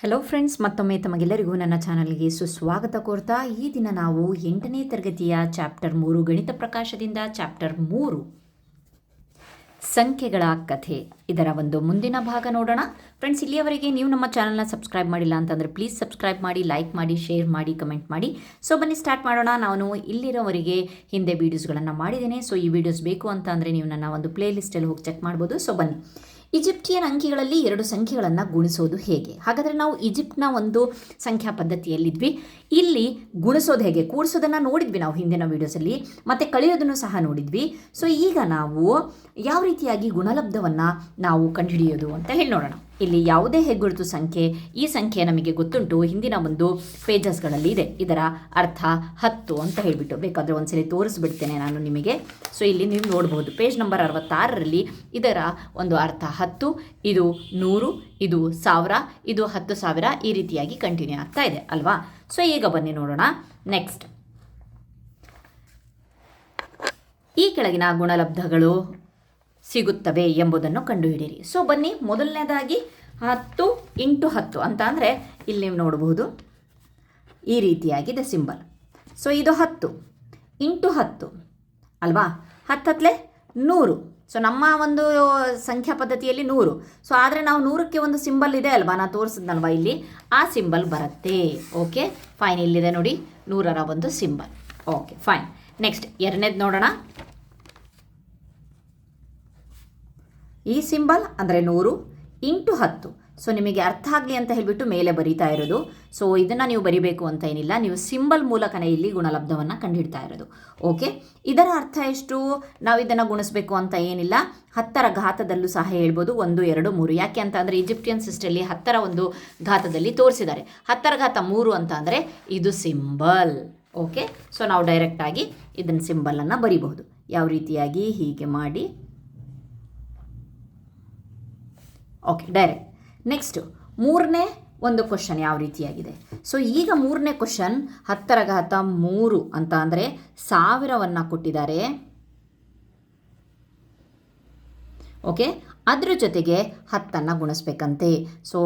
Hello friends, ಮತ್ತೊಮ್ಮೆ ತಮಗೆಲ್ಲರಿಗೂ ನನ್ನ ಚಾನಲ್ಗೆ ಸುಸ್ವಾಗತ ಕೋರ್ತಾ ಈ ದಿನ ನಾವು 8ನೇ ತರಗತಿಯ ಚಾಪ್ಟರ್ 3 ಗಣಿತ ಪ್ರಕಾಶದಿಂದ ಚಾಪ್ಟರ್ 3 ಸಂಖ್ಯೆಗಳ ಕಥೆ ಇದರ ಒಂದು ಮುಂದಿನ ಭಾಗ ನೋಡೋಣ. ಫ್ರೆಂಡ್ಸ್, ಇಲ್ಲಿಯವರೆಗೆ ನೀವು ನಮ್ಮ ಚಾನಲ್ನ ಸಬ್ಸ್ಕ್ರೈಬ್ ಮಾಡಿಲ್ಲ ಅಂತಂದರೆ ಪ್ಲೀಸ್ ಸಬ್ಸ್ಕ್ರೈಬ್ ಮಾಡಿ, ಲೈಕ್ ಮಾಡಿ, ಶೇರ್ ಮಾಡಿ, ಕಮೆಂಟ್ ಮಾಡಿ. ಸೊ ಬನ್ನಿ ಸ್ಟಾರ್ಟ್ ಮಾಡೋಣ. ನಾನು ಇಲ್ಲಿರೋವರೆಗೆ ಹಿಂದೆ ವೀಡಿಯೋಸ್ಗಳನ್ನು ಮಾಡಿದ್ದೇನೆ. ಸೊ ಈ ವಿಡಿಯೋಸ್ ಬೇಕು ಅಂತ ಅಂದರೆ ನೀವು ನನ್ನ ಒಂದು ಪ್ಲೇ ಲಿಸ್ಟಲ್ಲಿ ಹೋಗಿ ಚೆಕ್ ಮಾಡ್ಬೋದು. ಸೊ ಬನ್ನಿ. ಈಜಿಪ್ಟಿಯನ್ ಅಂಕಿಗಳಲ್ಲಿ 2 ಸಂಖ್ಯೆಗಳನ್ನು ಗುಣಿಸೋದು ಹೇಗೆ? ಹಾಗಾದರೆ ನಾವು ಈಜಿಪ್ಟ್ನ ಒಂದು ಸಂಖ್ಯಾ ಪದ್ಧತಿಯಲ್ಲಿದ್ವಿ. ಇಲ್ಲಿ ಗುಣಿಸೋದು ಹೇಗೆ, ಕೂಡಿಸೋದನ್ನು ನೋಡಿದ್ವಿ ನಾವು ಹಿಂದಿನ ವೀಡಿಯೋಸಲ್ಲಿ, ಮತ್ತು ಕಳೆಯೋದನ್ನು ಸಹ ನೋಡಿದ್ವಿ. ಸೊ ಈಗ ನಾವು ಯಾವ ರೀತಿಯಾಗಿ ಗುಣಲಬ್ಧವನ್ನು ನಾವು ಕಂಡುಹಿಡಿಯೋದು ಅಂತ ಹೇಳಿ ನೋಡೋಣ. ಇಲ್ಲಿ ಯಾವುದೇ ಹೆಗ್ಗುರುತು ಸಂಖ್ಯೆ, ಈ ಸಂಖ್ಯೆ ನಮಗೆ ಗೊತ್ತುಂಟು, ಹಿಂದಿನ ಒಂದು ಪೇಜಸ್ಗಳಲ್ಲಿ ಇದೆ. ಇದರ ಅರ್ಥ 10 ಅಂತ ಹೇಳಿಬಿಟ್ಟು ಬೇಕಾದರೆ ಒಂದ್ಸರಿ ತೋರಿಸ್ಬಿಡ್ತೇನೆ ನಾನು ನಿಮಗೆ. ಸೊ ಇಲ್ಲಿ ನೀವು ನೋಡ್ಬೋದು ಪೇಜ್ ನಂಬರ್ 66ರಲ್ಲಿ ಇದರ ಒಂದು ಅರ್ಥ 10, ಇದು 100, ಇದು 1000, ಇದು 10,000, ಈ ರೀತಿಯಾಗಿ ಕಂಟಿನ್ಯೂ ಆಗ್ತಾ ಇದೆ ಅಲ್ವಾ. ಸೊ ಈಗ ಬನ್ನಿ ನೋಡೋಣ. ನೆಕ್ಸ್ಟ್, ಈ ಕೆಳಗಿನ ಗುಣಲಬ್ಧಗಳು ಸಿಗುತ್ತವೆ ಎಂಬುದನ್ನು ಕಂಡುಹಿಡಿಯಿರಿ. ಸೊ ಬನ್ನಿ, ಮೊದಲನೇದಾಗಿ 10 × 10 ಅಂತ ಅಂದರೆ ಇಲ್ಲಿ ನೀವು ನೋಡಬಹುದು ಈ ರೀತಿಯಾಗಿದೆ ಸಿಂಬಲ್. ಸೊ ಇದು 10 × 10 ಅಲ್ವಾ, 10 100. ಸೊ ನಮ್ಮ ಒಂದು ಸಂಖ್ಯಾ ಪದ್ಧತಿಯಲ್ಲಿ 100. ಸೊ ಆದರೆ ನಾವು 100ಕ್ಕೆ ಒಂದು ಸಿಂಬಲ್ ಇದೆ ಅಲ್ವಾ, ನಾನು ತೋರಿಸಿದ್ನಲ್ವಾ ಇಲ್ಲಿ, ಆ ಸಿಂಬಲ್ ಬರುತ್ತೆ. ಓಕೆ ಫೈನ್, ಇಲ್ಲಿದೆ ನೋಡಿ 100ರ ಒಂದು ಸಿಂಬಲ್. Okay fine. ನೆಕ್ಸ್ಟ್ ಎರಡನೇದು ನೋಡೋಣ. ಈ ಸಿಂಬಲ್ ಅಂದರೆ 100 × 10. ಸೊ ನಿಮಗೆ ಅರ್ಥ ಆಗಲಿ ಅಂತ ಹೇಳಿಬಿಟ್ಟು ಮೇಲೆ ಬರೀತಾ ಇರೋದು. ಸೊ ಇದನ್ನು ನೀವು ಬರಿಬೇಕು ಅಂತ ಏನಿಲ್ಲ, ನೀವು ಸಿಂಬಲ್ ಮೂಲಕನೇ ಇಲ್ಲಿ ಗುಣಲಬ್ಧವನ್ನು ಕಂಡುಹಿಡ್ತಾ ಇರೋದು. ಓಕೆ, ಇದರ ಅರ್ಥ ಎಷ್ಟು? ನಾವು ಇದನ್ನು ಗುಣಿಸ್ಬೇಕು ಅಂತ ಏನಿಲ್ಲ, 10ರ ಘಾತದಲ್ಲೂ ಸಹ ಹೇಳ್ಬೋದು, 1 2 3. ಯಾಕೆ ಅಂತ ಅಂದರೆ ಈಜಿಪ್ಟಿಯನ್ ಸಿಸ್ಟಲ್ಲಿ 10ರ ಒಂದು ಘಾತದಲ್ಲಿ ತೋರಿಸಿದ್ದಾರೆ. 10ರ ಘಾತ 3 ಅಂತ ಅಂದರೆ ಇದು ಸಿಂಬಲ್. ಓಕೆ, ಸೊ ನಾವು ಡೈರೆಕ್ಟಾಗಿ ಇದನ್ನು ಸಿಂಬಲನ್ನು ಬರಿಬಹುದು. ಯಾವ ರೀತಿಯಾಗಿ? ಹೀಗೆ ಮಾಡಿ. Okay, direct. ನೆಕ್ಸ್ಟು ಮೂರನೇ ಒಂದು ಕ್ವಶನ್ ಯಾವ ರೀತಿಯಾಗಿದೆ? ಸೊ ಈಗ ಮೂರನೇ ಕ್ವಶನ್ 10ರ ಘಾತ 3 ಅಂತ ಅಂದರೆ 1000ವನ್ನು ಕೊಟ್ಟಿದ್ದಾರೆ. ಓಕೆ, ಅದ್ರ ಜೊತೆಗೆ 10ನ್ನು ಗುಣಿಸ್ಬೇಕಂತೆ. ಸೊ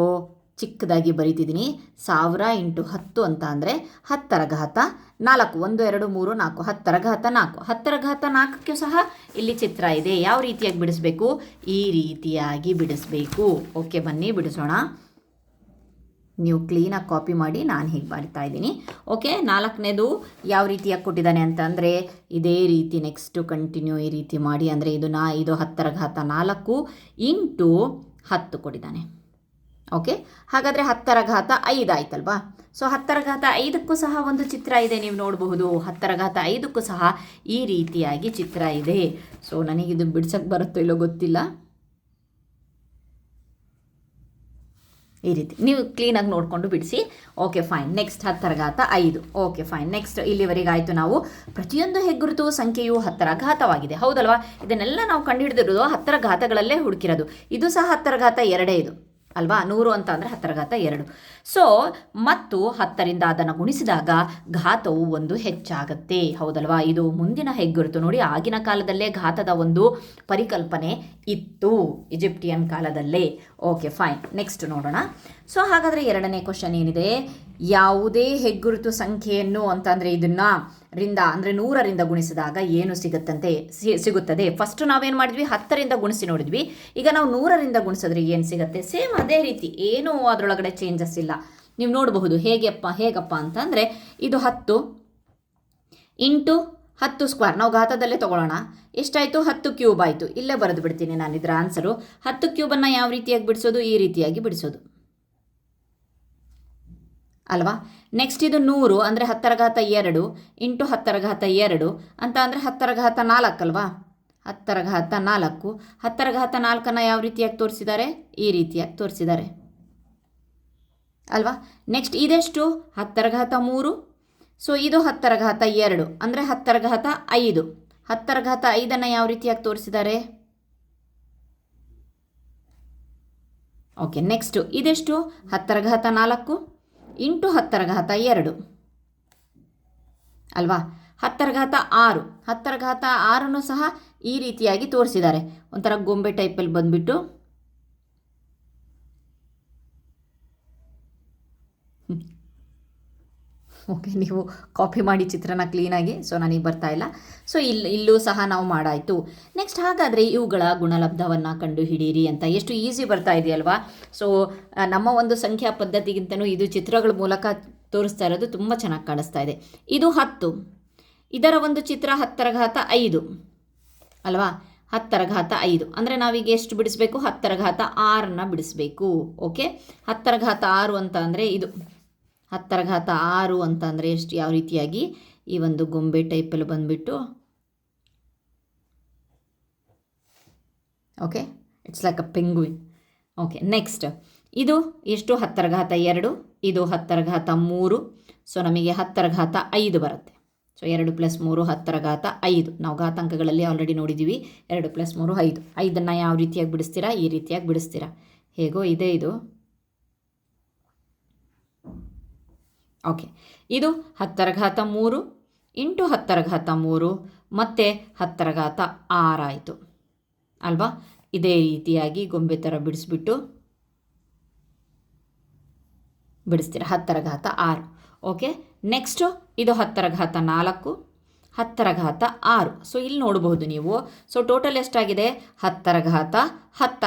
ಚಿಕ್ಕದಾಗಿ ಬರೀತಿದ್ದೀನಿ, 1000 × 10 ಅಂತ ಅಂದರೆ 10ರ ಘಾತ 4. 1 2 3 4, 10ರ ಘಾತ 4. 10ರ ಘಾತ 4ಕ್ಕೂ ಸಹ ಇಲ್ಲಿ ಚಿತ್ರ ಇದೆ. ಯಾವ ರೀತಿಯಾಗಿ ಬಿಡಿಸ್ಬೇಕು? ಈ ರೀತಿಯಾಗಿ ಬಿಡಿಸ್ಬೇಕು. ಓಕೆ ಬನ್ನಿ ಬಿಡಿಸೋಣ. ನೀವು ಕ್ಲೀನಾಗಿ ಕಾಪಿ ಮಾಡಿ, ನಾನು ಹೀಗೆ ಮಾಡ್ತಾ ಇದ್ದೀನಿ. ಓಕೆ, 4ನೇದು ಯಾವ ರೀತಿಯಾಗಿ ಕೊಟ್ಟಿದ್ದಾನೆ ಅಂತ ಅಂದರೆ ಇದೇ ರೀತಿ. ನೆಕ್ಸ್ಟು ಕಂಟಿನ್ಯೂ ಈ ರೀತಿ ಮಾಡಿ. ಅಂದರೆ ಇದು 10ರ ಘಾತ 4 × 10 ಕೊಟ್ಟಿದ್ದಾನೆ. ಓಕೆ, ಹಾಗಾದರೆ 10ರ ಘಾತ 5 ಆಯ್ತಲ್ವಾ. ಸೊ 10ರ ಘಾತ 5ಕ್ಕೂ ಸಹ ಒಂದು ಚಿತ್ರ ಇದೆ, ನೀವು ನೋಡಬಹುದು. 10ರ ಘಾತ 5ಕ್ಕೂ ಸಹ ಈ ರೀತಿಯಾಗಿ ಚಿತ್ರ ಇದೆ. ಸೊ ನನಗಿದು ಬಿಡ್ಸಕ್ಕೆ ಬರುತ್ತೋ ಇಲ್ಲೋ ಗೊತ್ತಿಲ್ಲ. ಈ ರೀತಿ ನೀವು ಕ್ಲೀನಾಗಿ ನೋಡಿಕೊಂಡು ಬಿಡಿಸಿ. Okay fine. ನೆಕ್ಸ್ಟ್ 10ರ ಘಾತ 5. Okay fine. ನೆಕ್ಸ್ಟ್ ಇಲ್ಲಿವರೆಗೆ ಆಯಿತು. ನಾವು ಪ್ರತಿಯೊಂದು ಹೆಗ್ಗುರುತು ಸಂಖ್ಯೆಯು 10ರ ಘಾತವಾಗಿದೆ, ಹೌದಲ್ವಾ. ಇದನ್ನೆಲ್ಲ ನಾವು ಕಂಡುಹಿಡಿದಿರೋದು 10ರ ಘಾತಗಳಲ್ಲೇ ಹುಡುಕಿರೋದು. ಇದು ಸಹ 10ರ ಘಾತ 2 ಇದು ಅಲ್ವಾ. 100 ಅಂತ ಅಂದರೆ 10ರ ಘಾತ 2. ಸೊ ಮತ್ತು 10ರಿಂದ ಅದನ್ನು ಗುಣಿಸಿದಾಗ ಘಾತವು 1 ಹೆಚ್ಚಾಗತ್ತೆ, ಹೌದಲ್ವಾ. ಇದು ಮುಂದಿನ ಹೆಗ್ಗುರುತು ನೋಡಿ. ಆಗಿನ ಕಾಲದಲ್ಲೇ ಘಾತದ ಒಂದು ಪರಿಕಲ್ಪನೆ ಇತ್ತು, ಈಜಿಪ್ಟಿಯನ್ ಕಾಲದಲ್ಲೇ. Okay fine. ನೆಕ್ಸ್ಟ್ ನೋಡೋಣ. ಸೊ ಹಾಗಾದರೆ ಎರಡನೇ ಕ್ವಶನ್ ಏನಿದೆ? ಯಾವುದೇ ಹೆಗ್ಗುರುತು ಸಂಖ್ಯೆಯನ್ನು ಅಂತಂದರೆ ಇದನ್ನು ಅಂದರೆ 100ರಿಂದ ಗುಣಿಸಿದಾಗ ಏನು ಸಿಗುತ್ತದೆ. ಫಸ್ಟು ನಾವೇನು ಮಾಡಿದ್ವಿ? 10ರಿಂದ ಗುಣಿಸಿ ನೋಡಿದ್ವಿ. ಈಗ ನಾವು 100ರಿಂದ ಗುಣಿಸಿದ್ರೆ ಏನು ಸಿಗುತ್ತೆ? ಸೇಮ್ ಅದೇ ರೀತಿ, ಏನೂ ಅದರೊಳಗಡೆ ಚೇಂಜಸ್ ಇಲ್ಲ. ನೀವು ನೋಡಬಹುದು ಹೇಗಪ್ಪ ಅಂತಂದರೆ ಇದು 10 × 10 ಸ್ಕ್ವೇರ್. ನಾವು ಘಾತದಲ್ಲೇ ತೊಗೊಳ್ಳೋಣ. ಎಷ್ಟಾಯಿತು? 10 ಕ್ಯೂಬ್ ಆಯಿತು. ಇಲ್ಲೇ ಬರೆದು ಬಿಡ್ತೀನಿ ನಾನು ಇದರ ಆನ್ಸರು. 10 ಕ್ಯೂಬನ್ನು ಯಾವ ರೀತಿಯಾಗಿ ಬಿಡಿಸೋದು? ಈ ರೀತಿಯಾಗಿ ಬಿಡಿಸೋದು ಅಲ್ವಾ. ನೆಕ್ಸ್ಟ್ ಇದು 100 ಅಂದರೆ 10ರ ಘಾತ 2 × 10ರ ಘಾತ 2 ಅಂತ ಅಂದರೆ 10ರ ಘಾತ 4 ಅಲ್ವಾ. 10ರ ಘಾತ 4. 10ರ ಘಾತ 4ನ್ನು ಯಾವ ರೀತಿಯಾಗಿ ತೋರಿಸಿದ್ದಾರೆ? ಈ ರೀತಿಯಾಗಿ ತೋರಿಸಿದ್ದಾರೆ ಅಲ್ವಾ. ನೆಕ್ಸ್ಟ್ ಇದೆಷ್ಟು? 10ರ ಘಾತ 3. ಸೊ ಇದು 10ರ ಘಾತ 2 ಅಂದರೆ 10ರ ಘಾತ 5. 10ರ ಘಾತ 5ನ್ನು ಯಾವ ರೀತಿಯಾಗಿ ತೋರಿಸಿದ್ದಾರೆ? ಓಕೆ, ನೆಕ್ಸ್ಟು ಇದೆಷ್ಟು? 10ರ ಘಾತ 4 × 10ರ ಘಾತ 2 ಅಲ್ವಾ. 10ರ ಘಾತ 6. 10ರ ಘಾತ 6ನ್ನು ಸಹ ಈ ರೀತಿಯಾಗಿ ತೋರಿಸಿದ್ದಾರೆ. ಒಂಥರ ಗೊಂಬೆ ಟೈಪಲ್ಲಿ ಬಂದುಬಿಟ್ಟು ಓಕೆ, ನೀವು ಕಾಪಿ ಮಾಡಿ ಚಿತ್ರನ ಕ್ಲೀನಾಗಿ. ಸೊ ನನಗೆ ಬರ್ತಾ ಇಲ್ಲ. ಸೊ ಇಲ್ಲೂ ಸಹ ನಾವು ಮಾಡಾಯಿತು. ನೆಕ್ಸ್ಟ್ ಹಾಗಾದರೆ ಇವುಗಳ ಗುಣಲಬ್ಧವನ್ನು ಕಂಡುಹಿಡಿಯಿರಿ ಅಂತ. ಎಷ್ಟು ಈಸಿ ಬರ್ತಾ ಇದೆಯಲ್ವಾ. ಸೊ ನಮ್ಮ ಒಂದು ಸಂಖ್ಯಾ ಪದ್ಧತಿಗಿಂತನೂ ಇದು ಚಿತ್ರಗಳ ಮೂಲಕ ತೋರಿಸ್ತಾ ಇರೋದು ತುಂಬ ಚೆನ್ನಾಗಿ ಕಾಣಿಸ್ತಾ ಇದೆ. ಇದು 10, ಇದರ ಒಂದು ಚಿತ್ರ 10⁵5 ಅಲ್ವಾ. 10⁵5 ಅಂದರೆ ನಾವೀಗ ಎಷ್ಟು ಬಿಡಿಸ್ಬೇಕು? 10⁻6 ಬಿಡಿಸ್ಬೇಕು. ಓಕೆ, 10⁻6 ಅಂತ ಅಂದರೆ ಇದು 10⁻6 ಅಂತ ಅಂದರೆ ಎಷ್ಟು, ಯಾವ ರೀತಿಯಾಗಿ ಈ ಒಂದು ಗೊಂಬೆ ಟೈಪಲ್ಲಿ ಬಂದುಬಿಟ್ಟು, okay, it's like a penguin. Okay, next ಇದು ಎಷ್ಟು? 10⁻2, ಇದು 10⁻3. ಸೊ ನಮಗೆ 10⁻5 ಬರುತ್ತೆ. ಸೊ 2 + 3 10⁻5. ನಾವು ಘಾತಾಂಕಗಳಲ್ಲಿ ಆಲ್ರೆಡಿ ನೋಡಿದ್ದೀವಿ. 2 + 3 5. 5ಅನ್ನು ಯಾವ ರೀತಿಯಾಗಿ ಬಿಡಿಸ್ತೀರಾ? ಈ ರೀತಿಯಾಗಿ ಬಿಡಿಸ್ತೀರಾ. ಹೇಗೋ ಇದೆ ಇದು. ಓಕೆ, ಇದು 10⁻3 ಇಂಟು 10⁻3 ಮತ್ತು 10⁻6 ಆಯಿತು ಅಲ್ವಾ. ಇದೇ ರೀತಿಯಾಗಿ ಗೊಂಬೆ ಥರ ಬಿಡಿಸ್ಬಿಟ್ಟು ಬಿಡಿಸ್ತೀರ 10⁻6. ಓಕೆ, ನೆಕ್ಸ್ಟು ಇದು 10⁻4, 10⁻6. ಸೊ ಇಲ್ಲಿ ನೋಡ್ಬೋದು ನೀವು. ಸೊ ಟೋಟಲ್ ಎಷ್ಟಾಗಿದೆ? 10⁻10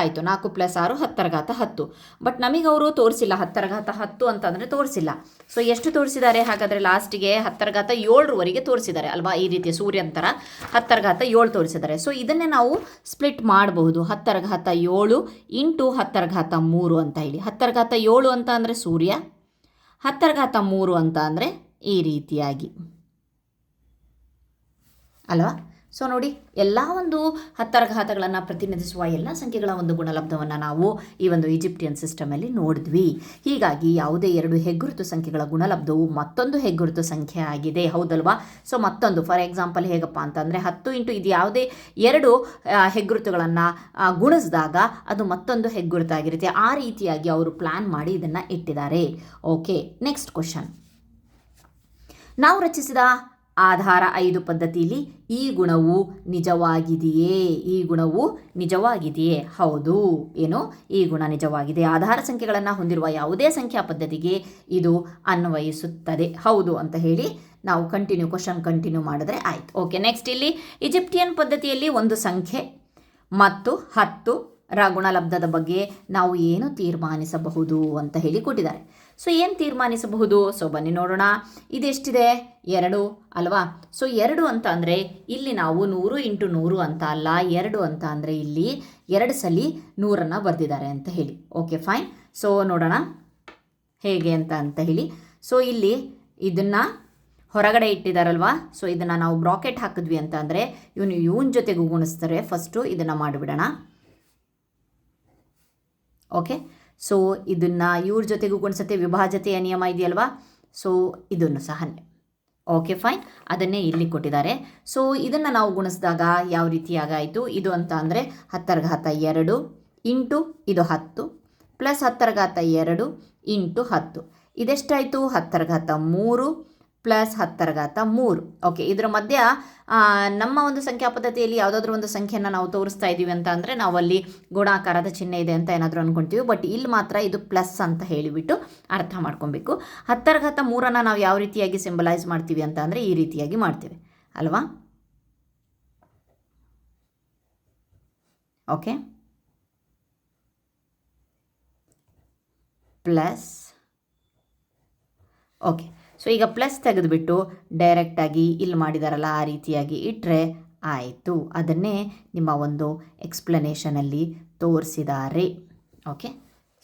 ಆಯಿತು. 4 + 6 10⁻10. ಬಟ್ ನಮಗೆ ಅವರು ತೋರಿಸಿಲ್ಲ 10⁻10 ಅಂತಂದರೆ ತೋರಿಸಿಲ್ಲ. ಸೊ ಎಷ್ಟು ತೋರಿಸಿದ್ದಾರೆ ಹಾಗಾದರೆ? ಲಾಸ್ಟಿಗೆ 10⁻7ವರೆಗೆ ತೋರಿಸಿದ್ದಾರೆ ಅಲ್ವಾ. ಈ ರೀತಿ ಸೂರ್ಯನ ಥರ 10⁻7 ತೋರಿಸಿದ್ದಾರೆ. ಸೊ ಇದನ್ನೇ ನಾವು ಸ್ಪ್ಲಿಟ್ ಮಾಡಬಹುದು. 10⁻7 ಇಂಟು 10⁻3 ಅಂತ ಹೇಳಿ. 10⁻7 ಅಂತ ಅಂದರೆ ಸೂರ್ಯ, 10⁻3 ಅಂತ ಅಂದರೆ ಈ ರೀತಿಯಾಗಿ ಅಲ್ವಾ. ಸೊ ನೋಡಿ, ಎಲ್ಲ ಒಂದು 10⁻ ಪ್ರತಿನಿಧಿಸುವ ಎಲ್ಲ ಸಂಖ್ಯೆಗಳ ಒಂದು ಗುಣಲಬ್ಧವನ್ನು ನಾವು ಈ ಒಂದು ಈಜಿಪ್ಟಿಯನ್ ಸಿಸ್ಟಮಲ್ಲಿ ನೋಡಿದ್ವಿ. ಹೀಗಾಗಿ ಯಾವುದೇ 2 ಹೆಗ್ಗುರುತು ಸಂಖ್ಯೆಗಳ ಗುಣಲಬ್ಧವು ಮತ್ತೊಂದು ಹೆಗ್ಗುರುತು ಸಂಖ್ಯೆ ಆಗಿದೆ, ಹೌದಲ್ವಾ. ಸೊ ಮತ್ತೊಂದು ಫಾರ್ ಎಕ್ಸಾಂಪಲ್ ಹೇಗಪ್ಪ ಅಂತಂದರೆ 10 ಇಂಟು ಇದು ಯಾವುದೇ 2 ಹೆಗ್ಗುರುತುಗಳನ್ನು ಗುಣಿಸಿದಾಗ ಅದು ಮತ್ತೊಂದು ಹೆಗ್ಗುರುತಾಗಿರುತ್ತೆ. ಆ ರೀತಿಯಾಗಿ ಅವರು ಪ್ಲ್ಯಾನ್ ಮಾಡಿ ಇದನ್ನು ಇಟ್ಟಿದ್ದಾರೆ. Okay, next question. ನಾವು ರಚಿಸಿದ ಆಧಾರ 5 ಪದ್ಧತಿಯಲ್ಲಿ ಈ ಗುಣವು ನಿಜವಾಗಿದೆಯೇ? ಈ ಗುಣವು ನಿಜವಾಗಿದೆಯೇ? ಹೌದು. ಏನು? ಈ ಗುಣ ನಿಜವಾಗಿದೆ. ಆಧಾರ ಸಂಖ್ಯೆಗಳನ್ನು ಹೊಂದಿರುವ ಯಾವುದೇ ಸಂಖ್ಯಾ ಪದ್ಧತಿಗೆ ಇದು ಅನ್ವಯಿಸುತ್ತದೆ. ಹೌದು ಅಂತ ಹೇಳಿ ನಾವು ಕ್ವಶನ್ ಕಂಟಿನ್ಯೂ ಮಾಡಿದ್ರೆ ಆಯಿತು. ಓಕೆ, ನೆಕ್ಸ್ಟ್ ಇಲ್ಲಿ ಈಜಿಪ್ಟಿಯನ್ ಪದ್ಧತಿಯಲ್ಲಿ ಒಂದು ಸಂಖ್ಯೆ ಮತ್ತು 10ರ ಗುಣಲಬ್ಧದ ಬಗ್ಗೆ ನಾವು ಏನು ತೀರ್ಮಾನಿಸಬಹುದು ಅಂತ ಹೇಳಿ ಕೊಟ್ಟಿದ್ದಾರೆ. ಸೊ ಏನು ತೀರ್ಮಾನಿಸಬಹುದು? ಸೊ ಬನ್ನಿ ನೋಡೋಣ. ಇದೆಷ್ಟಿದೆ? 2 ಅಲ್ವಾ. ಸೊ 2 ಅಂತ ಅಂದರೆ ಇಲ್ಲಿ ನಾವು 100 × 100 ಅಂತ ಅಲ್ಲ, 2 ಅಂತ ಅಂದರೆ ಇಲ್ಲಿ 2 ಸಲ 100ನ್ನು ಬರೆದಿದ್ದಾರೆ ಅಂತ ಹೇಳಿ. Okay, fine. ಸೊ ನೋಡೋಣ ಹೇಗೆ ಅಂತ ಹೇಳಿ. ಸೊ ಇಲ್ಲಿ ಇದನ್ನು ಹೊರಗಡೆ ಇಟ್ಟಿದ್ದಾರಲ್ವಾ. ಸೊ ಇದನ್ನು ನಾವು ಬ್ರಾಕೆಟ್ ಹಾಕಿದ್ವಿ ಅಂತ ಅಂದರೆ ಇವನ ಜೊತೆಗೂ ಗುಣಿಸ್ತಾರೆ. ಫಸ್ಟು ಇದನ್ನು ಮಾಡಿಬಿಡೋಣ. ಓಕೆ, ಸೊ ಇದನ್ನು ಇವ್ರ ಜೊತೆಗೂ ಗುಣಿಸುತ್ತೆ. ವಿಭಾಜ್ಯತೆಯ ನಿಯಮ ಇದೆಯಲ್ವಾ. ಸೊ ಇದನ್ನು ಸಹ ಓಕೆ, ಫೈನ್. ಅದನ್ನೇ ಇಲ್ಲಿ ಕೊಟ್ಟಿದ್ದಾರೆ. ಸೊ ಇದನ್ನು ನಾವು ಗುಣಿಸಿದಾಗ ಯಾವ ರೀತಿಯಾಗಾಯಿತು? ಇದು ಅಂತ ಅಂದರೆ 10⁻2 ಇಂಟು ಇದು 10 ಪ್ಲಸ್ 10⁻2 ಇಂಟು 10. ಇದೆಷ್ಟಾಯಿತು? 10⁻3 ಪ್ಲಸ್ 10⁻3. ಓಕೆ, ಇದರ ಮಧ್ಯ ನಮ್ಮ ಒಂದು ಸಂಖ್ಯಾ ಪದ್ಧತಿಯಲ್ಲಿ ಯಾವುದಾದ್ರೂ ಒಂದು ಸಂಖ್ಯೆಯನ್ನು ನಾವು ತೋರಿಸ್ತಾ ಇದ್ದೀವಿ ಅಂತ ಅಂದರೆ ನಾವು ಅಲ್ಲಿ ಗುಣಾಕಾರದ ಚಿಹ್ನೆ ಇದೆ ಅಂತ ಏನಾದರೂ ಅಂದ್ಕೊಳ್ತೀವಿ. ಬಟ್ ಇಲ್ಲಿ ಮಾತ್ರ ಇದು ಪ್ಲಸ್ ಅಂತ ಹೇಳಿಬಿಟ್ಟು ಅರ್ಥ ಮಾಡ್ಕೊಬೇಕು. 10⁻3 ನಾವು ಯಾವ ರೀತಿಯಾಗಿ ಸಿಂಬಲೈಸ್ ಮಾಡ್ತೀವಿ ಅಂತ ಅಂದರೆ ಈ ರೀತಿಯಾಗಿ ಮಾಡ್ತೀವಿ ಅಲ್ವಾ. Okay, plus. ಓಕೆ, ಸೊ ಈಗ ಪ್ಲಸ್ ತೆಗೆದುಬಿಟ್ಟು ಡೈರೆಕ್ಟಾಗಿ ಇಲ್ಲಿ ಮಾಡಿದಾರಲ್ಲ ಆ ರೀತಿಯಾಗಿ ಇಟ್ಟರೆ ಆಯಿತು. ಅದನ್ನೇ ನಿಮ್ಮ ಒಂದು ಎಕ್ಸ್ಪ್ಲನೇಷನಲ್ಲಿ ತೋರಿಸಿದ್ದಾರೆ. ಓಕೆ,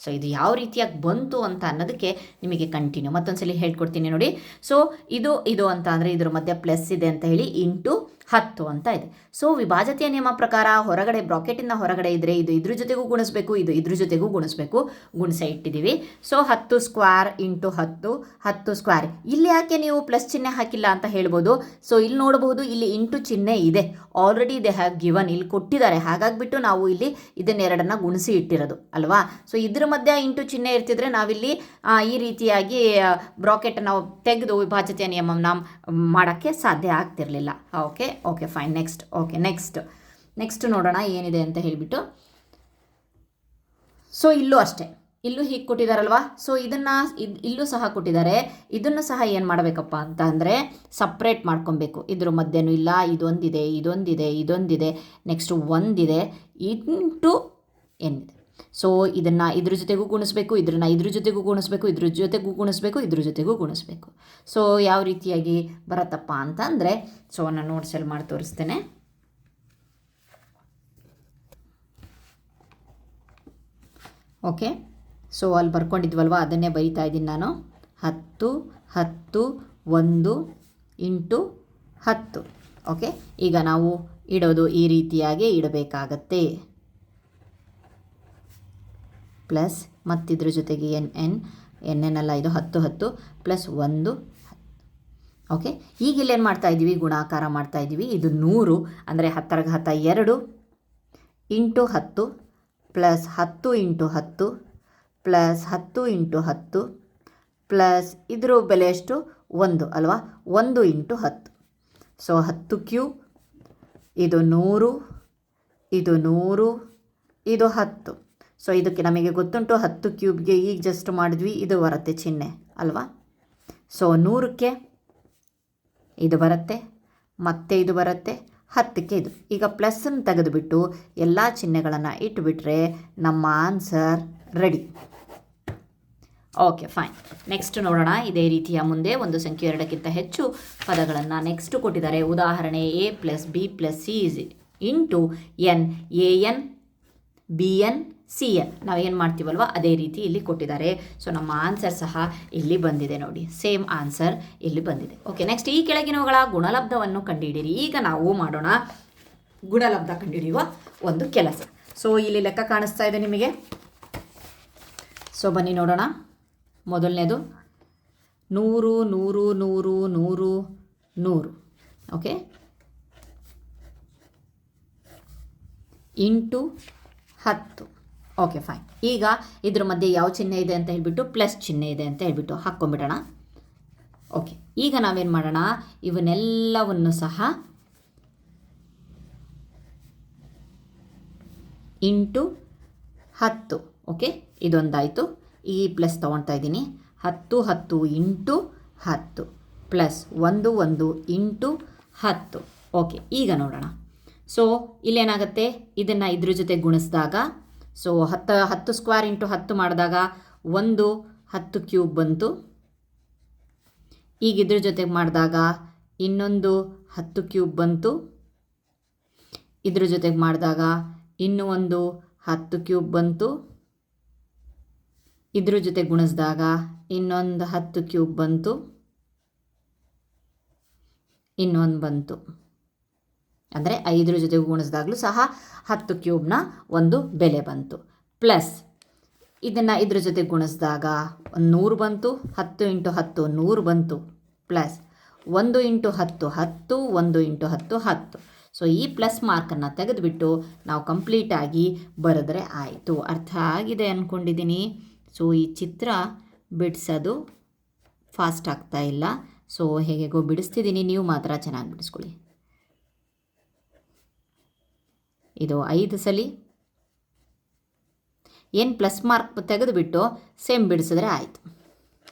ಸೊ ಇದು ಯಾವ ರೀತಿಯಾಗಿ ಬಂತು ಅಂತ ಅನ್ನೋದಕ್ಕೆ ನಿಮಗೆ ಕಂಟಿನ್ಯೂ ಮತ್ತೊಂದ್ಸಲಿ ಹೇಳ್ಕೊಡ್ತೀನಿ ನೋಡಿ. ಸೊ ಇದು ಅಂತ ಅಂದರೆ ಇದ್ರ ಮಧ್ಯೆ ಪ್ಲಸ್ ಇದೆ ಅಂತ ಹೇಳಿ ಇಂಟು 10 ಅಂತ ಇದೆ. ಸೊ ವಿಭಾಜ್ಯತೆಯ ನಿಯಮ ಪ್ರಕಾರ ಹೊರಗಡೆ ಬ್ರಾಕೆಟಿಂದ ಹೊರಗಡೆ ಇದ್ದರೆ ಇದು ಇದ್ರ ಜೊತೆಗೂ ಗುಣಿಸ್ಬೇಕು, ಇದು ಇದ್ರ ಜೊತೆಗೂ ಗುಣಿಸ್ಬೇಕು. ಗುಣಿಸೇ ಇಟ್ಟಿದ್ದೀವಿ. So 10 square into 10 square. ಇಲ್ಲಿ ಯಾಕೆ ನೀವು ಪ್ಲಸ್ ಚಿಹ್ನೆ ಹಾಕಿಲ್ಲ ಅಂತ ಹೇಳ್ಬೋದು. ಸೊ ಇಲ್ಲಿ ನೋಡಬಹುದು, ಇಲ್ಲಿ ಇಂಟು ಚಿಹ್ನೆ ಇದೆ ಆಲ್ರೆಡಿ. ದೇ ಹ್ಯಾವ್ ಗಿವನ್, ಇಲ್ಲಿ ಕೊಟ್ಟಿದ್ದಾರೆ. ಹಾಗಾಗಿಬಿಟ್ಟು ನಾವು ಇಲ್ಲಿ ಇದನ್ನೆರಡನ್ನು ಗುಣಿಸಿ ಇಟ್ಟಿರೋದು ಅಲ್ವಾ. ಸೊ ಇದ್ರ ಮಧ್ಯೆ ಇಂಟು ಚಿಹ್ನೆ ಇರ್ತಿದ್ರೆ ನಾವಿಲ್ಲಿ ಈ ರೀತಿಯಾಗಿ ಬ್ರಾಕೆಟ್ ನಾವು ತೆಗೆದು ವಿಭಾಜ್ಯತೆಯ ನಿಯಮನ ಮಾಡೋಕ್ಕೆ ಸಾಧ್ಯ ಆಗ್ತಿರಲಿಲ್ಲ. Okay fine. ನೆಕ್ಸ್ಟ್ ನೋಡೋಣ ಏನಿದೆ ಅಂತ ಹೇಳಿಬಿಟ್ಟು. ಸೊ ಇಲ್ಲೂ ಅಷ್ಟೇ ಇಲ್ಲೂ ಹೀಗೆ ಕೊಟ್ಟಿದ್ದಾರಲ್ವಾ, ಸೊ ಇದನ್ನು ಇಲ್ಲೂ ಸಹ ಕೊಟ್ಟಿದ್ದಾರೆ. ಇದನ್ನು ಸಹ ಏನು ಮಾಡಬೇಕಪ್ಪ ಅಂತ ಅಂದರೆ ಸಪ್ರೇಟ್ ಮಾಡ್ಕೊಬೇಕು. ಇದ್ರ ಮಧ್ಯನೂ ಇಲ್ಲ, ಇದೊಂದಿದೆ, ಇದೊಂದಿದೆ, ಇದೊಂದಿದೆ, ನೆಕ್ಸ್ಟು ಒಂದಿದೆ, ಇಂಟು ಎನ್ ಇದೆ. ಸೊ ಇದನ್ನು ಇದ್ರ ಜೊತೆಗೂ ಗುಣಿಸ್ಬೇಕು, ಇದನ್ನು ಇದ್ರ ಜೊತೆಗೂ ಗುಣಿಸ್ಬೇಕು, ಇದ್ರ ಜೊತೆಗೂ ಗುಣಿಸ್ಬೇಕು, ಇದ್ರ ಜೊತೆಗೂ ಗುಣಿಸ್ಬೇಕು. ಸೊ ಯಾವ ರೀತಿಯಾಗಿ ಬರತ್ತಪ್ಪ ಅಂತ ಅಂದರೆ, ಸೊ ನಾನು ನೋಟ್ಸಲ್ಲಿ ಮಾಡಿ ತೋರಿಸ್ತೇನೆ. ಓಕೆ, ಸೊ ಅಲ್ಲಿ ಬರ್ಕೊಂಡಿದ್ವಲ್ವ ಅದನ್ನೇ ಬರೀತಾ ಇದ್ದೀನಿ ನಾನು. 10 10 1 ಇಂಟು 10. ಓಕೆ, ಈಗ ನಾವು ಇಡೋದು ಈ ರೀತಿಯಾಗಿ ಇಡಬೇಕಾಗತ್ತೆ. ಪ್ಲಸ್ ಮತ್ತಿದ್ರ ಜೊತೆಗೆ ಎನ್ ಅಲ್ಲ, ಇದು 10 10 ಪ್ಲಸ್ 1 10. ಓಕೆ, ಈಗ ಇಲ್ಲೇನು ಮಾಡ್ತಾಯಿದ್ದೀವಿ, ಗುಣಾಕಾರ ಮಾಡ್ತಾಯಿದ್ದೀವಿ. ಇದು 100 ಅಂದರೆ 10^2 into 10 plus 10 into 10 plus 10 into 10 plus ಇದ್ರ ಬೆಲೆ ಎಷ್ಟು 1 ಅಲ್ವಾ, 1 ಇಂಟು 10. ಸೊ 10 ಕ್ಯೂಬ್, ಇದು 100, ಇದು 100, ಇದು 10. ಸೊ ಇದಕ್ಕೆ ನಮಗೆ ಗೊತ್ತುಂಟು 10 ಕ್ಯೂಬ್ಗೆ ಈಗ ಜಸ್ಟ್ ಮಾಡಿದ್ವಿ, ಇದು ಬರುತ್ತೆ ಚಿಹ್ನೆ ಅಲ್ವಾ. ಸೊ 100ಕ್ಕೆ ಇದು ಬರುತ್ತೆ, ಮತ್ತೆ ಇದು ಬರುತ್ತೆ, 10ಕ್ಕೆ ಇದು. ಈಗ ಪ್ಲಸ್ಸನ್ನು ತೆಗೆದುಬಿಟ್ಟು ಎಲ್ಲ ಚಿಹ್ನೆಗಳನ್ನು ಇಟ್ಟುಬಿಟ್ರೆ ನಮ್ಮ answer ready. Okay fine. Next ನೋಡೋಣ. ಇದೇ ರೀತಿಯ ಮುಂದೆ ಒಂದು ಸಂಖ್ಯೆ 2ಕ್ಕಿಂತ ಹೆಚ್ಚು ಪದಗಳನ್ನು ನೆಕ್ಸ್ಟ್ ಕೊಟ್ಟಿದ್ದಾರೆ. ಉದಾಹರಣೆ A + B + C into N, AN BN CN. ನಾವೇನು ಮಾಡ್ತೀವಲ್ವ ಅದೇ ರೀತಿ ಇಲ್ಲಿ ಕೊಟ್ಟಿದ್ದಾರೆ. ಸೊ ನಮ್ಮ ಆನ್ಸರ್ ಸಹ ಇಲ್ಲಿ ಬಂದಿದೆ ನೋಡಿ, ಸೇಮ್ ಆನ್ಸರ್ ಇಲ್ಲಿ ಬಂದಿದೆ. ಓಕೆ, ನೆಕ್ಸ್ಟ್ ಈ ಕೆಳಗಿನವುಗಳ ಗುಣಲಬ್ಧವನ್ನು ಕಂಡುಹಿಡಿಯಿರಿ. ಈಗ ನಾವು ಮಾಡೋಣ ಗುಣಲಬ್ಧ ಕಂಡುಹಿಡಿಯುವ ಒಂದು ಕೆಲಸ. ಸೊ ಇಲ್ಲಿ ಲೆಕ್ಕ ಕಾಣಿಸ್ತಾ ಇದೆ ನಿಮಗೆ. ಸೊ ಬನ್ನಿ ನೋಡೋಣ. ಮೊದಲನೇದು 100 100 100 100 100. Okay, into 10. Okay fine. ಈಗ ಇದ್ರ ಮಧ್ಯೆ ಯಾವ ಚಿಹ್ನೆ ಇದೆ ಅಂತ ಹೇಳಿಬಿಟ್ಟು ಪ್ಲಸ್ ಚಿಹ್ನೆ ಇದೆ ಅಂತ ಹೇಳಿಬಿಟ್ಟು ಹಾಕ್ಕೊಂಬಿಡೋಣ. ಓಕೆ, ಈಗ ನಾವೇನು ಮಾಡೋಣ, ಇವನ್ನೆಲ್ಲವನ್ನು ಸಹ ಇಂಟು 10. ಓಕೆ, ಇದೊಂದಾಯಿತು. ಈ ಪ್ಲಸ್ ತೊಗೊಳ್ತಾ ಇದ್ದೀನಿ. 10 10 ಇಂಟು 10 ಪ್ಲಸ್ 1 1 ಇಂಟು 10. ಓಕೆ, ಈಗ ನೋಡೋಣ. ಸೊ ಇಲ್ಲೇನಾಗುತ್ತೆ, ಇದನ್ನು ಇದ್ರ ಜೊತೆ ಗುಣಿಸಿದಾಗ ಸೊ 10 ಸ್ಕ್ವೇರ್ ಇಂಟು 10 ಮಾಡಿದಾಗ 10 ಕ್ಯೂಬ್ ಬಂತು. ಈಗ ಇದ್ರ ಜೊತೆಗೆ ಮಾಡಿದಾಗ ಇನ್ನೊಂದು 10 ಕ್ಯೂಬ್ ಬಂತು. ಇದ್ರ ಜೊತೆಗೆ ಮಾಡಿದಾಗ ಇನ್ನೂ ಒಂದು 10 ಕ್ಯೂಬ್ ಬಂತು. ಇದ್ರ ಜೊತೆ ಗುಣಿಸಿದಾಗ ಇನ್ನೊಂದು 10 ಕ್ಯೂಬ್ ಬಂತು, ಇನ್ನೊಂದು ಬಂತು. ಅಂದರೆ 5 ಜೊತೆಗೆ ಗುಣಿಸಿದಾಗಲೂ ಸಹ 10 ಕ್ಯೂಬ್ನ ಒಂದು ಬೆಲೆ ಬಂತು. ಪ್ಲಸ್ ಇದನ್ನು ಇದ್ರ ಜೊತೆ ಗುಣಿಸಿದಾಗ 100 ಬಂತು. 10 ಇಂಟು 10 100 ಬಂತು. Plus 1 into 10 10, 1 into 10 10. ಸೊ ಈ ಪ್ಲಸ್ ಮಾರ್ಕನ್ನು ತೆಗೆದುಬಿಟ್ಟು ನಾವು ಕಂಪ್ಲೀಟಾಗಿ ಬರೆದ್ರೆ ಆಯಿತು. ಅರ್ಥ ಆಗಿದೆ ಅಂದ್ಕೊಂಡಿದ್ದೀನಿ. ಸೊ ಈ ಚಿತ್ರ ಬಿಡಿಸೋದು ಫಾಸ್ಟ್ ಆಗ್ತಾ ಇಲ್ಲ. ಸೊ ಹೇಗೆಗೋ ಬಿಡಿಸ್ತಿದ್ದೀನಿ, ನೀವು ಮಾತ್ರ ಚೆನ್ನಾಗಿ ಬಿಡಿಸ್ಕೊಳ್ಳಿ. ಇದು 5 ಸಲ ಏನು ಪ್ಲಸ್ ಮಾರ್ಕ್ ತೆಗೆದುಬಿಟ್ಟು ಸೇಮ್ ಬಿಡಿಸಿದ್ರೆ ಆಯಿತು.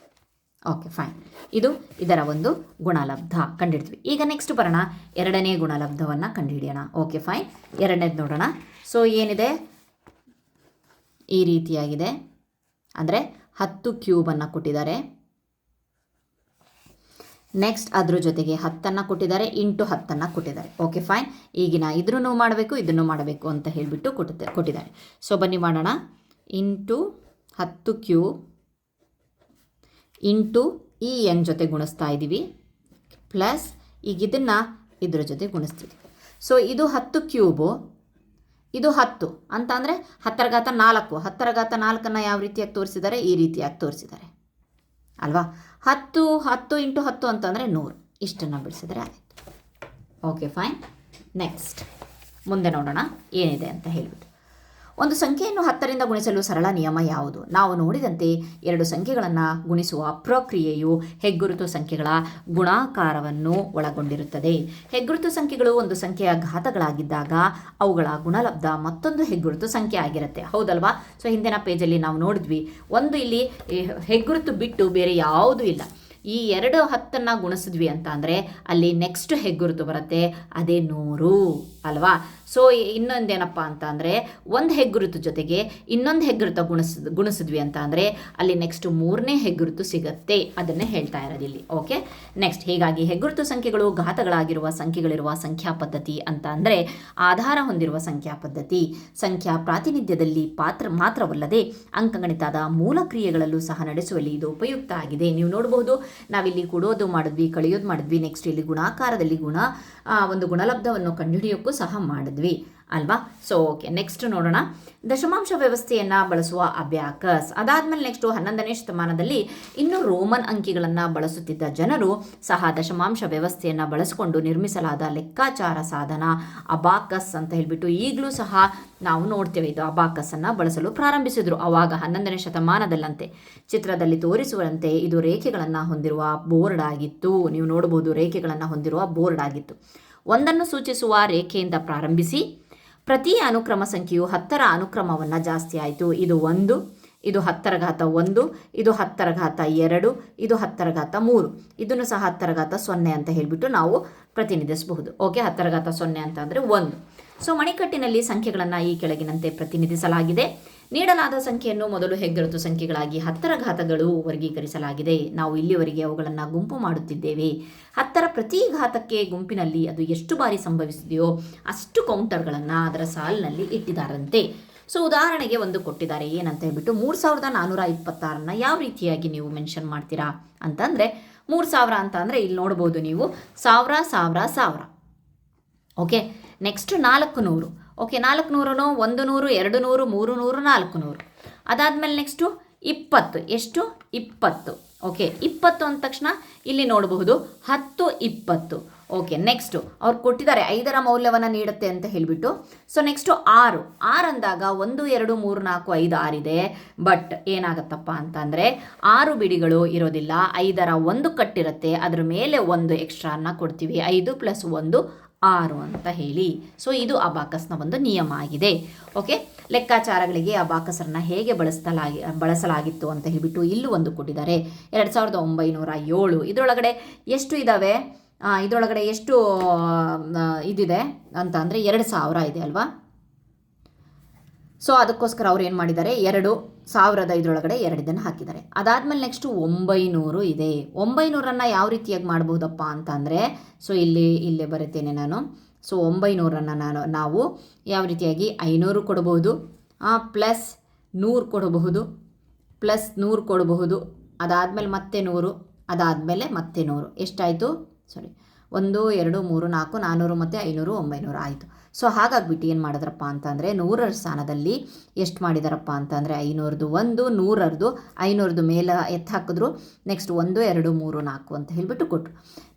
Okay fine. ಇದು ಇದರ ಒಂದು ಗುಣಲಬ್ಧ ಕಂಡುಹಿಡಿದ್ವಿ. ಈಗ ನೆಕ್ಸ್ಟ್ ಬರೋಣ, ಎರಡನೇ ಗುಣಲಬ್ಧವನ್ನು ಕಂಡುಹಿಡಿಯೋಣ. Okay fine. ಎರಡನೇದು ನೋಡೋಣ. ಸೊ ಏನಿದೆ, ಈ ರೀತಿಯಾಗಿದೆ. ಅಂದರೆ 10 ಕ್ಯೂಬನ್ನು ಕೊಟ್ಟಿದ್ದಾರೆ. ನೆಕ್ಸ್ಟ್ ಅದ್ರ ಜೊತೆಗೆ 10 ಕೊಟ್ಟಿದ್ದಾರೆ, ಇಂಟು 10 ಕೊಟ್ಟಿದ್ದಾರೆ. Okay fine. ಈಗಿನ ಇದನ್ನು ಮಾಡಬೇಕು, ಇದನ್ನು ಮಾಡಬೇಕು ಅಂತ ಹೇಳಿಬಿಟ್ಟು ಕೊಟ್ಟಿದ್ದಾರೆ. ಸೊ ಬನ್ನಿ ಮಾಡೋಣ. ಇಂಟು 10 ಕ್ಯೂಬ್ ಇಂಟು ಈ ಎನ್ ಜೊತೆ ಗುಣಿಸ್ತಾ ಇದ್ದೀವಿ. ಪ್ಲಸ್ ಈಗ ಇದನ್ನು ಇದ್ರ ಜೊತೆ ಗುಣಿಸ್ತೀವಿ. ಸೊ ಇದು 10 ಕ್ಯೂಬು, ಇದು 10 ಅಂತ ಅಂದರೆ 10^4. 10^4 ಯಾವ ರೀತಿಯಾಗಿ ತೋರಿಸಿದ್ದಾರೆ, ಈ ರೀತಿಯಾಗಿ ತೋರಿಸಿದ್ದಾರೆ ಅಲ್ವಾ. 10 ಇಂಟು 10 ಅಂತಂದರೆ 100. ಇಷ್ಟನ್ನು ಬಿಡಿಸಿದ್ರೆ ಆಯಿತು. Okay fine. ನೆಕ್ಸ್ಟ್ ಮುಂದೆ ನೋಡೋಣ ಏನಿದೆ ಅಂತ ಹೇಳಿಬಿಟ್ಟು. ಒಂದು ಸಂಖ್ಯೆಯನ್ನು 10ರಿಂದ ಗುಣಿಸಲು ಸರಳ ನಿಯಮ ಯಾವುದು? ನಾವು ನೋಡಿದಂತೆ ಎರಡು ಸಂಖ್ಯೆಗಳನ್ನು ಗುಣಿಸುವ ಪ್ರಕ್ರಿಯೆಯು ಹೆಗ್ಗುರುತು ಸಂಖ್ಯೆಗಳ ಗುಣಾಕಾರವನ್ನು ಒಳಗೊಂಡಿರುತ್ತದೆ. ಹೆಗ್ಗುರುತು ಸಂಖ್ಯೆಗಳು ಒಂದು ಸಂಖ್ಯೆಯ ಘಾತಗಳಾಗಿದ್ದಾಗ ಅವುಗಳ ಗುಣಲಬ್ಧ ಮತ್ತೊಂದು ಹೆಗ್ಗುರುತು ಸಂಖ್ಯೆ ಆಗಿರುತ್ತೆ, ಹೌದಲ್ವಾ? ಸೊ ಹಿಂದಿನ ಪೇಜಲ್ಲಿ ನಾವು ನೋಡಿದ್ವಿ, ಒಂದು ಇಲ್ಲಿ ಹೆಗ್ಗುರುತು ಬಿಟ್ಟು ಬೇರೆ ಯಾವುದೂ ಇಲ್ಲ. ಈ 2 10ನ್ನು ಗುಣಿಸಿದ್ವಿ ಅಂತ ಅಂದರೆ ಅಲ್ಲಿ ನೆಕ್ಸ್ಟ್ ಹೆಗ್ಗುರುತು ಬರುತ್ತೆ, ಅದೇ 100 ಅಲ್ವಾ? ಸೊ ಇನ್ನೊಂದೇನಪ್ಪ ಅಂತ ಅಂದರೆ ಒಂದು ಹೆಗ್ಗುರುತು ಜೊತೆಗೆ ಇನ್ನೊಂದು ಹೆಗ್ಗುರುತು ಗುಣಿಸಿದ್ವಿ ಅಂತ ಅಂದರೆ ಅಲ್ಲಿ ನೆಕ್ಸ್ಟ್ 3ನೇ ಹೆಗ್ಗುರುತು ಸಿಗುತ್ತೆ, ಅದನ್ನೇ ಹೇಳ್ತಾ ಇರೋದು ಇಲ್ಲಿ. ಓಕೆ, ನೆಕ್ಸ್ಟ್ ಹೀಗಾಗಿ ಹೆಗ್ಗುರುತು ಸಂಖ್ಯೆಗಳು ಘಾತಗಳಾಗಿರುವ ಸಂಖ್ಯೆಗಳಿರುವ ಸಂಖ್ಯಾ ಪದ್ಧತಿ ಅಂತ ಅಂದರೆ ಆಧಾರ ಹೊಂದಿರುವ ಸಂಖ್ಯಾ ಪದ್ಧತಿ. ಸಂಖ್ಯಾ ಪ್ರಾತಿನಿಧ್ಯದಲ್ಲಿ ಮಾತ್ರವಲ್ಲದೆ ಅಂಕಗಣಿತದ ಮೂಲ ಕ್ರಿಯೆಗಳಲ್ಲೂ ಸಹ ನಡೆಸುವಲ್ಲಿ ಇದು ಉಪಯುಕ್ತ ಆಗಿದೆ. ನೀವು ನೋಡಬಹುದು, ನಾವಿಲ್ಲಿ ಕೂಡೋದು ಮಾಡಿದ್ವಿ, ಕಳೆಯೋದು ಮಾಡಿದ್ವಿ, ನೆಕ್ಸ್ಟ್ ಇಲ್ಲಿ ಗುಣಾಕಾರದಲ್ಲಿ ಒಂದು ಗುಣಲಬ್ಧವನ್ನು ಕಂಡುಹಿಡಿಯೋಕ್ಕೂ ಸಹ ಮಾಡಿದ್ವಿ ಅಲ್ವಾ? ಸೊ ಓಕೆ, ನೆಕ್ಸ್ಟ್ ನೋಡೋಣ ದಶಮಾಂಶ ವ್ಯವಸ್ಥೆಯನ್ನು ಬಳಸುವ ಅಬ್ಯಾಕಸ್. ಅದಾದಮೇಲೆ ನೆಕ್ಸ್ಟು 11ನೇ ಶತಮಾನದಲ್ಲಿ ಇನ್ನೂ ರೋಮನ್ ಅಂಕಿಗಳನ್ನು ಬಳಸುತ್ತಿದ್ದ ಜನರು ಸಹ ದಶಮಾಂಶ ವ್ಯವಸ್ಥೆಯನ್ನು ಬಳಸಿಕೊಂಡು ನಿರ್ಮಿಸಲಾದ ಲೆಕ್ಕಾಚಾರ ಸಾಧನ ಅಬಾಕಸ್ ಅಂತ ಹೇಳಿಬಿಟ್ಟು ಈಗಲೂ ಸಹ ನಾವು ನೋಡ್ತೇವೆ. ಇದು ಅಬಾಕಸನ್ನು ಬಳಸಲು ಪ್ರಾರಂಭಿಸಿದರು ಆವಾಗ 11ನೇ ಶತಮಾನದಲ್ಲಂತೆ. ಚಿತ್ರದಲ್ಲಿ ತೋರಿಸುವಂತೆ ಇದು ರೇಖೆಗಳನ್ನು ಹೊಂದಿರುವ ಬೋರ್ಡ್ ಆಗಿತ್ತು. ನೀವು ನೋಡಬಹುದು, ರೇಖೆಗಳನ್ನು ಹೊಂದಿರುವ ಬೋರ್ಡ್ ಆಗಿತ್ತು. ಒಂದನ್ನು ಸೂಚಿಸುವ ರೇಖೆಯಿಂದ ಪ್ರಾರಂಭಿಸಿ ಪ್ರತಿ ಅನುಕ್ರಮ ಸಂಖ್ಯೆಯು 10ರ ಅನುಕ್ರಮವನ್ನು ಜಾಸ್ತಿ ಆಯಿತು. ಇದು 1, ಇದು 10ರ ಘಾತ 1, ಇದು 10ರ ಘಾತ 2, ಇದು 10ರ ಘಾತ 3, ಇದನ್ನು ಸಹ 10ರ ಘಾತ 0 ಅಂತ ಹೇಳಿಬಿಟ್ಟು ನಾವು ಪ್ರತಿನಿಧಿಸಬಹುದು. ಓಕೆ, 10ರ ಘಾತ 0 ಅಂತ ಅಂದರೆ 1. ಸೊ ಮಣಿಕಟ್ಟಿನಲ್ಲಿ ಸಂಖ್ಯೆಗಳನ್ನು ಈ ಕೆಳಗಿನಂತೆ ಪ್ರತಿನಿಧಿಸಲಾಗಿದೆ. ನೀಡಲಾದ ಸಂಖ್ಯೆಯನ್ನು ಮೊದಲು ಹೆಗ್ಗುರುತು ಸಂಖ್ಯೆಗಳಾಗಿ 10ರ ಘಾತಗಳು ವರ್ಗೀಕರಿಸಲಾಗಿದೆ. ನಾವು ಇಲ್ಲಿವರೆಗೆ ಅವುಗಳನ್ನು ಗುಂಪು ಮಾಡುತ್ತಿದ್ದೇವೆ. 10ರ ಪ್ರತಿ ಘಾತಕ್ಕೆ ಗುಂಪಿನಲ್ಲಿ ಅದು ಎಷ್ಟು ಬಾರಿ ಸಂಭವಿಸಿದೆಯೋ ಅಷ್ಟು ಕೌಂಟರ್ಗಳನ್ನು ಅದರ ಸಾಲಿನಲ್ಲಿ ಇಟ್ಟಿದ್ದಾರಂತೆ. ಸೊ ಉದಾಹರಣೆಗೆ ಒಂದು ಕೊಟ್ಟಿದ್ದಾರೆ, ಏನಂತ ಹೇಳ್ಬಿಟ್ಟು 3426 ಯಾವ ರೀತಿಯಾಗಿ ನೀವು ಮೆನ್ಷನ್ ಮಾಡ್ತೀರಾ ಅಂತಂದರೆ 3000 ಅಂತ ಅಂದರೆ ಇಲ್ಲಿ ನೋಡ್ಬೋದು ನೀವು 1000. Okay, next 400. ಓಕೆ, 400 100 200 300 400. ಅದಾದಮೇಲೆ ನೆಕ್ಸ್ಟು 20. ಎಷ್ಟು? 20. ಓಕೆ, 20 ಅಂದ ತಕ್ಷಣ ಇಲ್ಲಿ ನೋಡಬಹುದು 10 20. ಓಕೆ, ನೆಕ್ಸ್ಟು ಅವ್ರು ಕೊಟ್ಟಿದ್ದಾರೆ 5ರ ಮೌಲ್ಯವನ್ನು ನೀಡುತ್ತೆ ಅಂತ ಹೇಳಿಬಿಟ್ಟು. ಸೊ ನೆಕ್ಸ್ಟು 6 ಅಂದಾಗ 1 2 3 4 5 6 ಇದೆ. ಬಟ್ ಏನಾಗತ್ತಪ್ಪ ಅಂತಂದರೆ 6 ಬಿಡಿಗಳು ಇರೋದಿಲ್ಲ, 5ರ ಒಂದು ಕಟ್ಟಿರುತ್ತೆ, ಅದ್ರ ಮೇಲೆ ಒಂದು ಎಕ್ಸ್ಟ್ರಾನ ಕೊಡ್ತೀವಿ, 5 + 1 6 ಅಂತ ಹೇಳಿ. ಸೊ ಇದು ಅಬಾಕಸ್ನ ಒಂದು ನಿಯಮ ಆಗಿದೆ. ಓಕೆ, ಲೆಕ್ಕಾಚಾರಗಳಿಗೆ ಅಬಾಕಸರನ್ನ ಹೇಗೆ ಬಳಸಲಾಗಿತ್ತು ಅಂತ ಹೇಳಿಬಿಟ್ಟು ಇಲ್ಲೂ ಒಂದು ಕೊಟ್ಟಿದ್ದಾರೆ, 2907. ಇದರೊಳಗಡೆ ಎಷ್ಟು ಇದ್ದಾವೆ? ಇದರೊಳಗಡೆ ಎಷ್ಟು ಇದಿದೆ ಅಂತ ಅಂದರೆ 2000 ಇದೆ ಅಲ್ವಾ? ಸೊ ಅದಕ್ಕೋಸ್ಕರ ಅವ್ರು ಏನು ಮಾಡಿದ್ದಾರೆ, 2000 ಇದರೊಳಗಡೆ 2 ಇದನ್ನು ಹಾಕಿದ್ದಾರೆ. ಅದಾದಮೇಲೆ ನೆಕ್ಸ್ಟು 900 ಇದೆ. 900 ಯಾವ ರೀತಿಯಾಗಿ ಮಾಡ್ಬೋದಪ್ಪ ಅಂತ ಅಂದರೆ, ಸೊ ಇಲ್ಲೇ ಬರುತ್ತೇನೆ ನಾನು. ಸೊ 900 ನಾವು ಯಾವ ರೀತಿಯಾಗಿ 500 ಕೊಡಬಹುದು, ಪ್ಲಸ್ 100 ಕೊಡಬಹುದು, ಪ್ಲಸ್ 100 ಕೊಡಬಹುದು, ಅದಾದಮೇಲೆ ಮತ್ತೆ 100, ಅದಾದಮೇಲೆ ಮತ್ತೆ 100. ಎಷ್ಟಾಯಿತು? 1 2 3 4 400 ಮತ್ತು 500 900 ಆಯಿತು. ಸೊ ಹಾಗಾಗಿಬಿಟ್ಟು ಏನು ಮಾಡಿದ್ರಪ್ಪ ಅಂತಂದರೆ 100ರ ಸ್ಥಾನದಲ್ಲಿ ಎಷ್ಟು ಮಾಡಿದಾರಪ್ಪ ಅಂತಂದರೆ 500 1 100 500 ಮೇಲೆ ಎತ್ತು ಹಾಕಿದ್ರು. ನೆಕ್ಸ್ಟ್ 1 2 3 4 ಅಂತ ಹೇಳಿಬಿಟ್ಟು ಕೊಟ್ಟರು.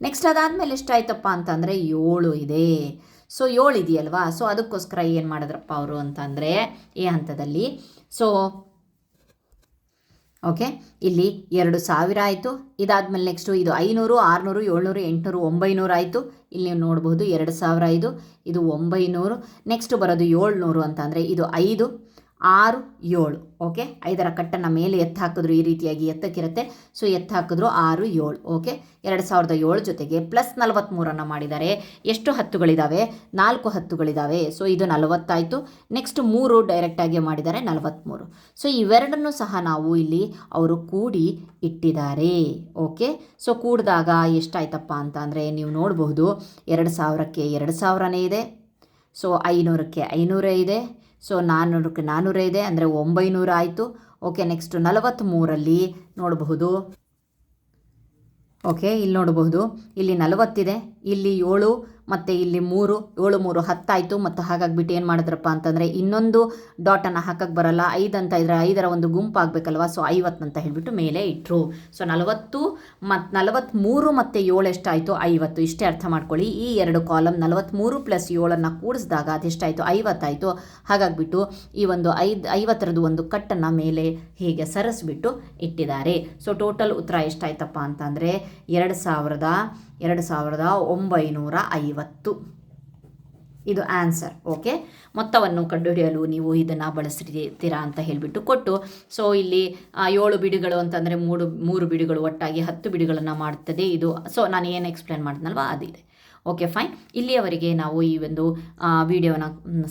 ನೆಕ್ಸ್ಟ್ ಅದಾದಮೇಲೆ ಎಷ್ಟಾಯ್ತಪ್ಪ ಅಂತಂದರೆ 7 ಇದೆ. ಸೊ 7 ಇದೆಯಲ್ವಾ? ಸೊ ಅದಕ್ಕೋಸ್ಕರ ಏನು ಮಾಡಿದ್ರಪ್ಪ ಅವರು ಅಂತಂದರೆ ಈ ಹಂತದಲ್ಲಿ, ಸೊ ಓಕೆ, ಇಲ್ಲಿ 2000 ಆಯಿತು. ಇದಾದಮೇಲೆ ನೆಕ್ಸ್ಟು ಇದು 500 600 700 800 900 ಆಯಿತು. ಇಲ್ಲಿ ನೀವು ನೋಡಬಹುದು 2005, ಇದು 900. ನೆಕ್ಸ್ಟ್ ಬರೋದು 700 ಅಂತ ಅಂದರೆ ಇದು 5 6 7. ಓಕೆ, 5ರ ಕಟ್ಟನ್ನು ಮೇಲೆ ಎತ್ತು ಹಾಕಿದ್ರು, ಈ ರೀತಿಯಾಗಿ ಎತ್ತಕ್ಕಿರುತ್ತೆ. ಸೊ ಎತ್ತು ಹಾಕಿದ್ರು 6 7. ಓಕೆ, 2007 ಜೊತೆಗೆ ಪ್ಲಸ್ 43 ಮಾಡಿದ್ದಾರೆ. ಎಷ್ಟು ಹತ್ತುಗಳಿದ್ದಾವೆ? 4 ಹತ್ತುಗಳಿದ್ದಾವೆ. ಸೊ ಇದು 40 ಆಯಿತು. ನೆಕ್ಸ್ಟ್ 3 ಡೈರೆಕ್ಟಾಗಿ ಮಾಡಿದ್ದಾರೆ 43. ಸೊ ಇವೆರಡನ್ನು ಸಹ ನಾವು ಇಲ್ಲಿ ಅವರು ಕೂಡಿ ಇಟ್ಟಿದ್ದಾರೆ. ಓಕೆ, ಸೊ ಕೂಡಿದಾಗ ಎಷ್ಟಾಯ್ತಪ್ಪ ಅಂತ ಅಂದರೆ ನೀವು ನೋಡಬಹುದು 2000ಕ್ಕೆ 2000ನೇ ಇದೆ. ಸೊ 500ಕ್ಕೆ 500 ಇದೆ. ಸೊ 400ಕ್ಕೆ 400 ಇದೆ, ಅಂದರೆ 900 ಆಯಿತು. ಓಕೆ, ನೆಕ್ಸ್ಟ್ 43ರಲ್ಲಿ ನೋಡಬಹುದು. ಓಕೆ, ಇಲ್ಲಿ ನೋಡಬಹುದು, ಇಲ್ಲಿ 40 ಇದೆ, ಇಲ್ಲಿ 7 ಮತ್ತು ಇಲ್ಲಿ 3 7 3 10 ಆಯಿತು. ಮತ್ತು ಹಾಗಾಗಿಬಿಟ್ಟು ಏನು ಮಾಡಿದ್ರಪ್ಪ ಅಂತಂದರೆ ಇನ್ನೊಂದು ಡಾಟನ್ನು ಹಾಕಕ್ಕೆ ಬರಲ್ಲ, 5 ಅಂತ ಇದ್ದರೆ 5ರ ಒಂದು ಗುಂಪು ಆಗಬೇಕಲ್ವ, ಸೊ 50 ಅಂತ ಹೇಳಿಬಿಟ್ಟು ಮೇಲೆ ಇಟ್ಟರು. ಸೊ 40 ಮತ್ತು 43 ಮತ್ತು 7 ಎಷ್ಟಾಯಿತು 50. ಇಷ್ಟೇ ಅರ್ಥ ಮಾಡ್ಕೊಳ್ಳಿ. ಈ 2 ಕಾಲಮ್ 43 ಪ್ಲಸ್ 7 ಕೂಡಿಸಿದಾಗ ಅದೆಷ್ಟಾಯಿತು 50 ಆಯಿತು. ಹಾಗಾಗಿಬಿಟ್ಟು ಈ ಒಂದು 50ರದ್ದು ಒಂದು ಕಟ್ಟನ್ನು ಮೇಲೆ ಹೀಗೆ ಸರಿಸ್ಬಿಟ್ಟು ಇಟ್ಟಿದ್ದಾರೆ. ಸೊ ಟೋಟಲ್ ಉತ್ತರ ಎಷ್ಟಾಯ್ತಪ್ಪ ಅಂತಂದರೆ 2950. ಇದು ಆನ್ಸರ್. ಓಕೆ, ಮೊತ್ತವನ್ನು ಕಂಡುಹಿಡಿಯಲು ನೀವು ಇದನ್ನು ಬಳಸ್ತೀರಾ ಅಂತ ಹೇಳಿಬಿಟ್ಟು ಕೊಟ್ಟು, ಸೊ ಇಲ್ಲಿ 7 ಬಿಡಿಗಳು ಅಂತಂದರೆ 3 ಬಿಡಿಗಳು ಒಟ್ಟಾಗಿ 10 ಬಿಡಿಗಳನ್ನು ಮಾಡುತ್ತದೆ ಇದು. ಸೊ ನಾನು ಏನು ಎಕ್ಸ್ಪ್ಲೇನ್ ಮಾಡಿದ್ನಲ್ವ ಅದಿದೆ. ಓಕೆ ಫೈನ್, ಇಲ್ಲಿಯವರೆಗೆ ನಾವು ಈ ಒಂದು ವಿಡಿಯೋನ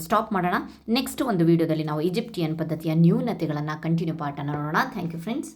ಸ್ಟಾಪ್ ಮಾಡೋಣ. ನೆಕ್ಸ್ಟ್ ಒಂದು ವಿಡಿಯೋದಲ್ಲಿ ನಾವು ಈಜಿಪ್ಟಿಯನ್ ಪದ್ಧತಿಯ ನ್ಯೂನತೆಗಳನ್ನು ಕಂಟಿನ್ಯೂ ಪಾಠನ ನೋಡೋಣ. Thank you friends.